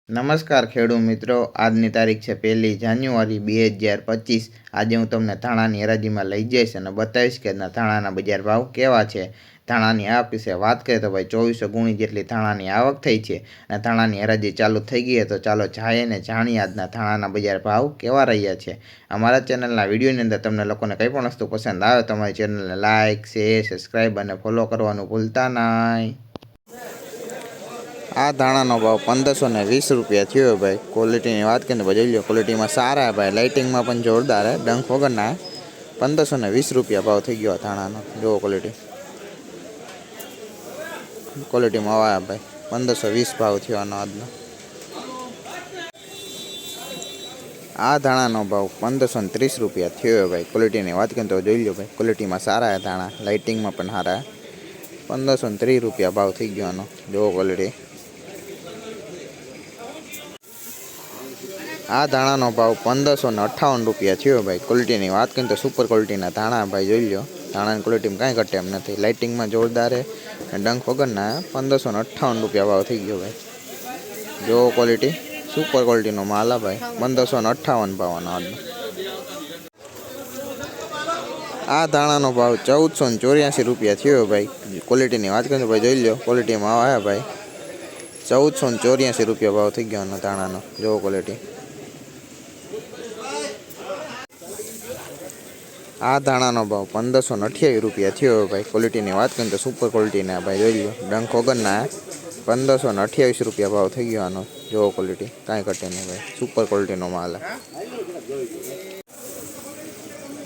નમસ્કાર ખેડૂત મિત્રો, આજની તારીખ છે 1 જાન્યુઆરી 2025। આજે હું તમને ધાણાની હરાજીમાં લઈ જઈશ અને બતાવીશ કે ધાણાના બજાર ભાવ કેવા છે। ધાણાની આવક વિશે વાત કરીએ તો ભાઈ 2400 ગુણી જેટલી ધાણાની આવક થઈ છે અને ધાણાની હરાજી ચાલુ થઈ ગઈ તો ચાલો જઈએ અને જાણીએ આજના ધાણાના બજાર ભાવ કેવા રહ્યા છે। અમારા ચેનલના વિડીયોની અંદર તમને લોકોને કંઈ પણ વસ્તુ પસંદ આવે તો અમારી ચેનલને લાઇક, શેર, સબસ્ક્રાઈબ અને ફોલો કરવાનું ભૂલતા નહીં। આ ધાણાનો ભાવ 1520 રૂપિયા થયો ભાઈ। ક્વોલિટીની વાત કરીને જોઈ લો, ક્વોલિટીમાં સારા ભાઈ, લાઇટિંગમાં પણ જોરદાર હે, ડંખ વગરના 1520 રૂપિયા ભાવ થઈ ગયો ધાણાનો। જુઓ ક્વોલિટીમાં આવ્યા ભાઈ, 1520 ભાવ થયો આનો આજનો। આ ધાણાનો ભાવ 1530 રૂપિયા થયો ભાઈ। ક્વોલિટીની વાત કરીએ તો જોઈ લો ભાઈ, ક્વોલિટીમાં સારા ધાણા, લાઇટિંગમાં પણ સારા, 1530 રૂપિયા ભાવ થઈ ગયો આનો। જુઓ ક્વોલિટી। આ ધાણાનો ભાવ 1558 રૂપિયા થયો ભાઈ। ક્વોલિટીની વાત કરીએ તો સુપર ક્વોલિટીના ધાણા ભાઈ, જોઈ લો, ધાણાની ક્વોલિટીમાં કાંઈ ઘટે એમ નથી, લાઇટિંગમાં જોરદાર છે અને ડંખ વગરના 1558 રૂપિયા ભાવ થઈ ગયો ભાઈ। જો ક્વોલિટી, સુપર ક્વોલિટીનો માલ આ ભાઈ, 1558 ભાવનો આજનો। આ ધાણાનો ભાવ 1484 રૂપિયા થયો ભાઈ। ક્વોલિટીની વાત કરીએ તો ભાઈ જોઈ લો, ક્વોલિટીમાં આવ્યા ભાઈ, 1484 રૂપિયા ભાવ થઈ ગયો આનો ધાણાનો। જો ક્વોલિટી। આ ધાણાનો ભાવ 1528 રૂપિયા થયો ભાઈ। ક્વોલિટીની વાત કરીએ તો સુપર ક્વોલિટીના ભાઈ, જોઈ લો, ડંખ વગરના 1528 રૂપિયા ભાવ થઈ ગયો આનો। જો ક્વોલિટી, કાંઈ ઘટે નહીં ભાઈ, સુપર ક્વોલિટીનો માલ।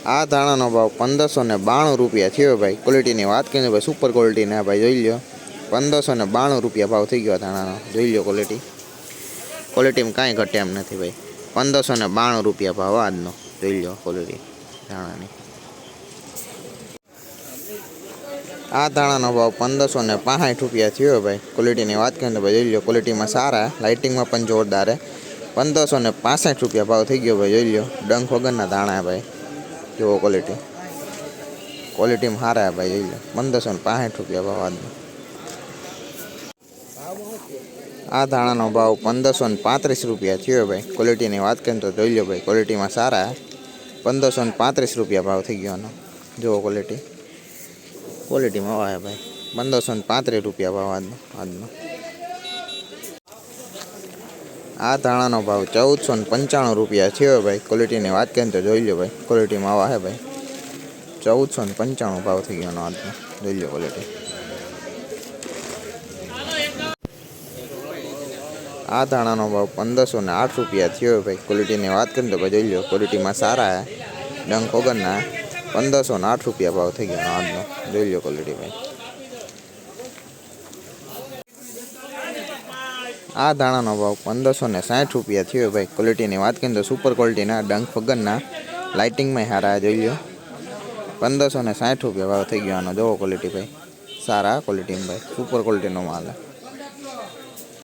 આ ધાણાનો ભાવ 1592 રૂપિયા થયો ભાઈ। ક્વોલિટીની વાત કરીએ તો ભાઈ સુપર ક્વોલિટીના ભાઈ, જોઈ લો, 1592 રૂપિયા ભાવ થઈ ગયો ધાણાનો। જોઈ લો ક્વોલિટી, ક્વોલિટીમાં કાંઈ ઘટે એમ નથી ભાઈ, 1592 રૂપિયા ભાવ આજનો। જોઈ લો ક્વોલિટી ધાણાની। આ ધાણાનો ભાવ 1565 રૂપિયા થયો ભાઈ। ક્વોલિટીની વાત કરીએ તો ભાઈ જોઈ લો, ક્વોલિટીમાં સારા, લાઇટિંગમાં પણ જોરદાર હે, 1565 રૂપિયા ભાવ થઈ ગયો ભાઈ। જોઈ લો, ડંખ વગરના ધાણા ભાઈ, જુઓ ક્વોલિટી, ક્વોલિટીમાં સારા ભાઈ, જોઈ લો, 1565 રૂપિયા ભાવ આજનો। આ ધાણાનો ભાવ 1535 રૂપિયા થયો ભાઈ। ક્વોલિટીની વાત કરીએ તો જોઈ લો ભાઈ, ક્વોલિટીમાં સારા, 1535 રૂપિયા ભાવ થઈ ગયો આનો। જુઓ ક્વોલિટી, ક્વોલિટીમાં આવ્યા ભાઈ, 1535 રૂપિયા ભાવ આજનો। આ ધાણાનો ભાવ 1495 રૂપિયા થયો ભાઈ। ક્વોલિટીની વાત કરીએ તો જોઈ લો ભાઈ, ક્વોલિટીમાં આવ્યા ભાઈ, 1495 ભાવ થઈ ગયો આજનો। જોઈ લો ક્વોલિટી। આ ધાણાનો ભાવ 1508 રૂપિયા થયો ભાઈ। ક્વોલિટીની વાત કરીએ તો ભાઈ જોઈ લો, ક્વોલિટીમાં સારા, ડંખ વગરના 1508 રૂપિયા ભાવ થઈ ગયો આજનો। જોઈ લો ક્વોલિટી ભાઈ। આ ધાણાનો ભાવ 1560 રૂપિયા થયો ભાઈ। ક્વોલિટીની વાત કરીએ તો સુપર ક્વોલિટીના, ડંખ વગરના, લાઇટિંગમાં સારા, જોઈ લો, 1560 રૂપિયા ભાવ થઈ ગયો આનો। જોવો ક્વોલિટી ભાઈ, સારા ક્વોલિટીમાં ભાઈ, સુપર ક્વોલિટીનો માલ।